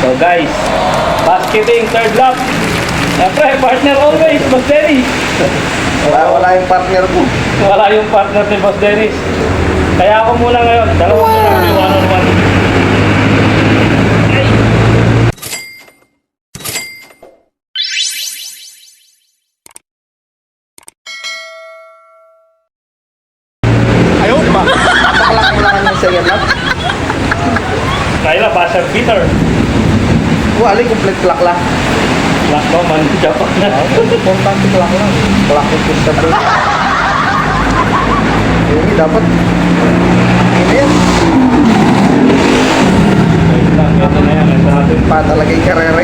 So guys, basketing, third lap. Siyempre, partner always, Boss Dennis. Wala yung partner ko. Wala yung partner ni Boss Dennis. Kaya ako muna ngayon, dalawa muna kami one-on-one. Ayaw, diba? Napakalaki-lakan yung second lap. Kaya na, buzzer beater. Wala, complete clock lang. Lock ba man, Japan na. Importante clock lang. Clock yung push up. Ini dapat. Ini yan. Ito na yan, ito natin. Pa talaga yung karere.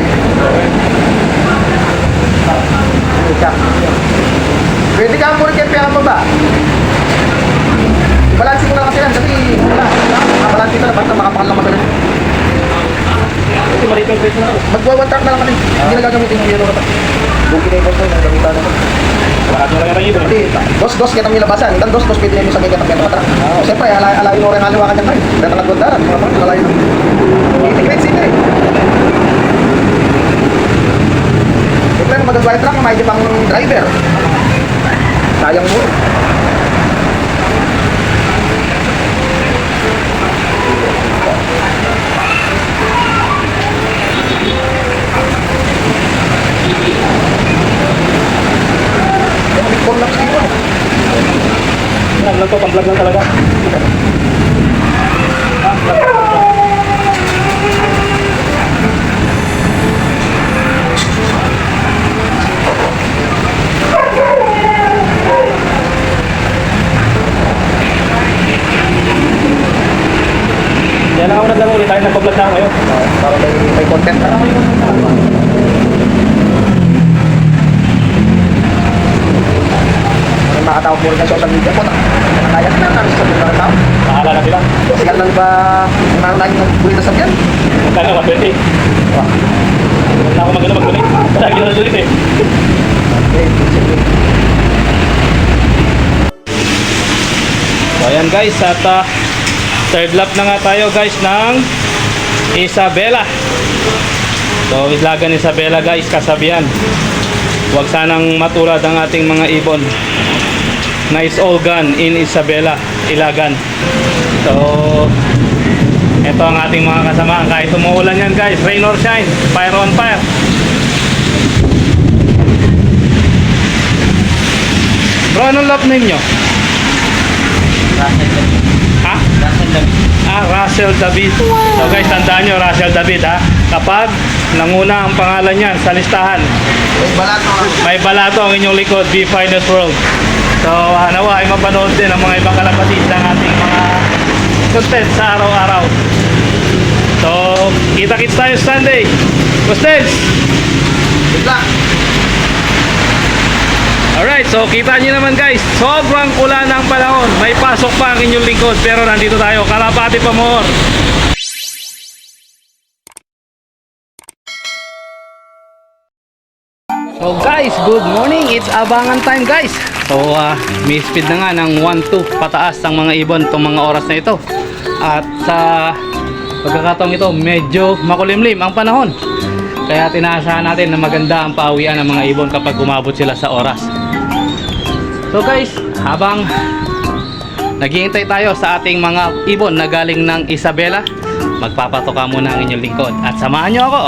Ika. Pwede ka mo rin kaya pera pa ba? Balansin mo na kasi lang kasi wala. Nakabalansin ka na basta makapakal lang magaling. Kasi maliit yung face na ako. Magwa-one track na lang kami. Hindi na gagamitin yung hero na ba? Buki na yung ball na gamitan naman. Lahat mo lang yung ibon. Hindi, dos-dos kita may labasan. Dan dos-dos pwede nyo sa mga katapyan na matrak. Siyempre, alayin mo rin ang haliwakan niya kayo. Dahil ang nagkundaran, mga parang alayin mo. Integrate sila eh. Siyempre, kung mag-one track, may pang driver. Sayang mo. Big laps dito. Yan lang to, pang-vlog lang talaga. Yan lang ako naglaro ulit tayo, nagpa-vlog na ako ngayon. Para may content na. Makatawag mo rin sa social media po na nakaya ka na namin sa social media. Nakaalala sila. Sikat lang ba kung nangangayang ng bulit na sakyan? Magkano ka, 20? Huwag na ako mag-ulit. Lagi na ulit eh. Okay, sige. So ayan guys, at third lap na nga tayo guys ng Isabela. So Ilagan Isabela guys, kasabihan. Huwag sanang matulad ang ating mga ibon. Nice all gun in Isabela, Ilagan. So ito ang ating mga kasama. Kahit umuulan yan guys, rain or shine, fire on fire. Bro, anong lap ninyo? Ha? Russell David. So guys, tandaan nyo, Russell David ha. Kapag nanguna ang pangalan niyan sa listahan, May balato. may balato ang inyong likod, Be Finest World. So nawa ay mapanood din ang mga ibang kalapatid ng ating mga content sa araw-araw. So kita-kits tayo Sunday. Gusteds! Good luck. Alright, so kita nyo naman guys, sobrang ulan ng panahon. May pasok pa ang inyong lingkod, pero nandito tayo, Kalapati Pamoor. So guys, good morning. It's abangan time guys. So may speed na nga ng 1-2 pataas ang mga ibon itong mga oras na ito. At sa pagkakataong ito, medyo makulimlim ang panahon. Kaya tinaasahan natin na maganda ang pauwian ng mga ibon kapag umabot sila sa oras. So guys, habang naghihintay tayo sa ating mga ibon na galing ng Isabela, magpapatoka muna ang inyong lingkod at samahan nyo ako.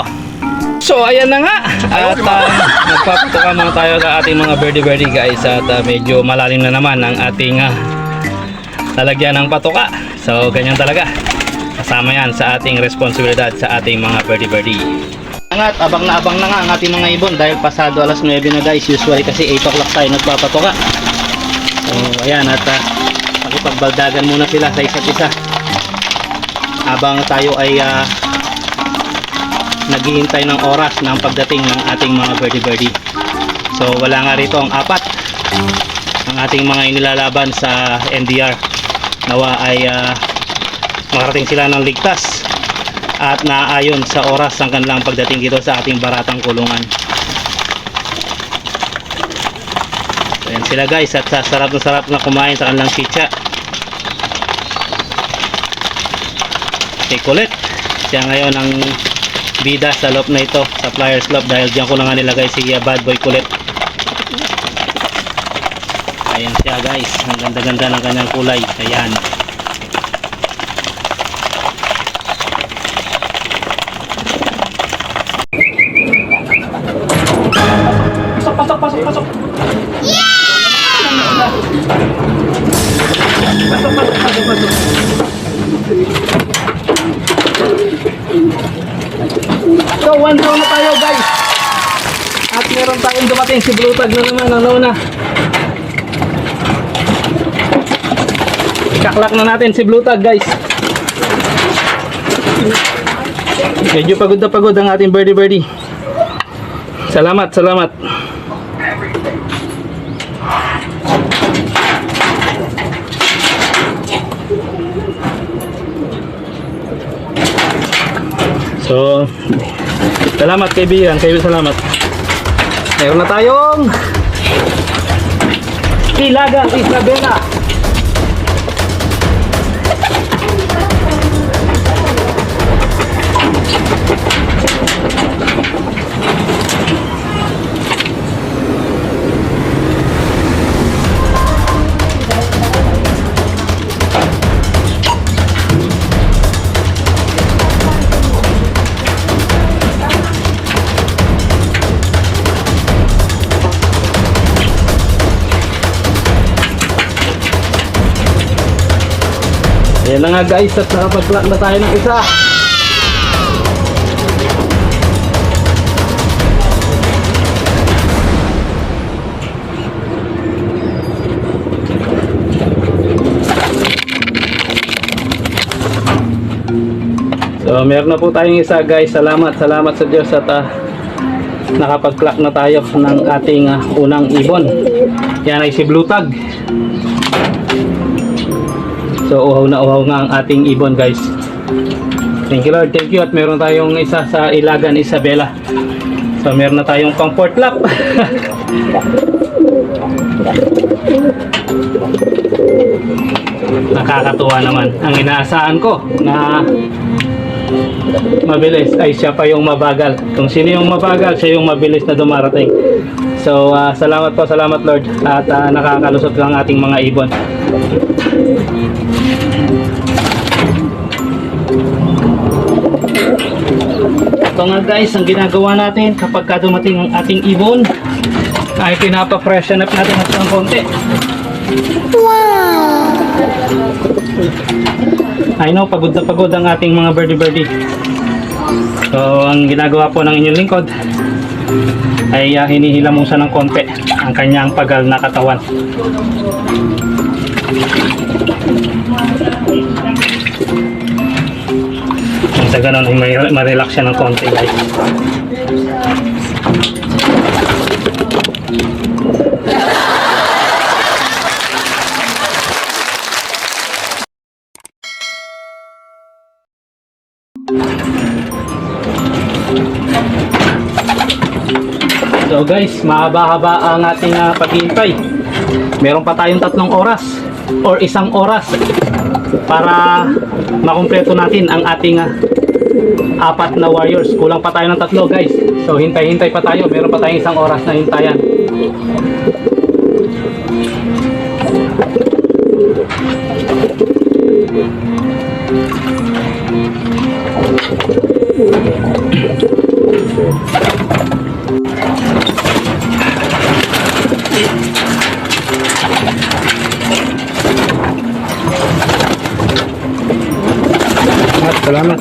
So ayan na nga, at magpapatoka muna tayo sa ating mga birdie guys. At medyo malalim na naman ang ating lalagyan ng patoka. So ganyan talaga, kasama yan sa ating responsibilidad sa ating mga birdie. At abang na nga ang ating mga ibon dahil pasado alas 9 na guys. Usually kasi 8 o'clock tayo nagpapatoka. So ayan, at makipagbaldagan muna sila sa isa't isa habang tayo ay naghihintay ng oras ng pagdating ng ating mga birdie. So wala nga rito ang apat ang ating mga inilalaban sa NDR. Nawa ay makarating sila ng ligtas at naayon sa oras ang kanilang pagdating dito sa ating baratang kulungan. So yan sila guys, at sarap na kumain sa kanilang chicha. Si Colette, siya ngayon ang bida sa loop na ito, sa flyers loop, dahil diyan ko na nga nilagay si Bad Boy Kulit. Ayan siya guys, ang ganda-ganda ng kanyang kulay. Ayan. Pasok. Pasok. So, 1 round na tayo guys. At meron tayong dumating si Blue Tag na naman, ang nauna. Ikaklak na natin si Blue Tag guys. Medyo pagod na pagod ang ating birdie. Salamat. So, salamat kaibigan, salamat. Meron na tayong Ilagang Isabela. Ayan na nga guys, at nakapag-clock na tayo ng isa. So meron na po tayong isa guys. Salamat sa Diyos at nakapag-clock na tayo ng ating unang ibon. Yan ay si Blue Tag. So uhaw nga ang ating ibon guys. Thank you Lord, thank you. At meron tayong isa sa Ilagan Isabela. So meron na tayong pang 4th lap. Nakakatuwa naman. Ang inaasahan ko na mabilis ay siya pa yung mabagal. Kung sino yung mabagal, siya yung mabilis na dumarating. So salamat Lord. At nakakalusot lang ating mga ibon. Ito nga guys, ang ginagawa natin kapag dumating ang ating ibon ay pinapa-freshen up natin ng konti. Wow! I know, pagod na pagod ang ating mga birdie. So ang ginagawa po ng inyong lingkod ay hinihilamusan ng konti ang kanyang pagal na katawan. Sa ganun, ma-relax siya ng konti guys. So guys, mahaba-haba ang ating paghihintay. Meron pa tayong 3 oras or 1 oras para makumpleto natin ang ating 4 na warriors. Kulang pa tayo ng 3 guys. So hintay-hintay pa tayo. Meron pa tayong 1 oras na hintayan. Salamat.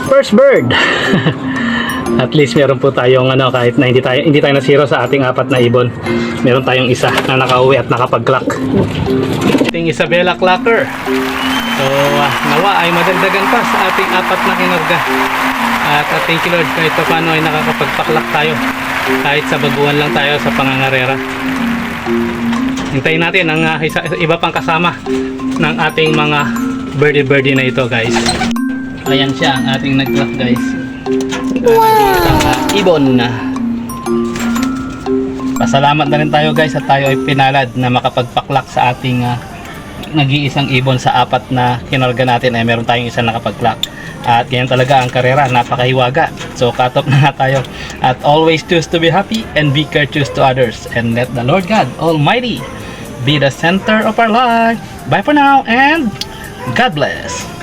First bird. At least meron po tayong kahit na hindi tayo na zero sa ating 4 na ibon. Meron tayong isa na nakauwi at nakapag-clock. Ating Isabela Clocker. So nawa ay madagdagan pa sa ating 4 na kinarga. At thank you Lord, kahit pa paano ay nakakapagpaklak tayo. Kahit sa baguhan lang tayo sa pangangarera. Hintayin natin ang iba pang kasama ng ating mga birdie na ito guys. Ayan siya ang ating nag-clock guys. Wow! Ibon na. Pasalamat na rin tayo guys at tayo ay pinalad na makapagpaklak sa ating nag-iisang ibon sa 4 na kinarga natin ay meron tayong isang nakapagklak. At ganyan talaga ang karera, napakahiwaga. So cut off na nga tayo. At always choose to be happy and be courteous to others. And let the Lord God Almighty be the center of our life. Bye for now and God bless.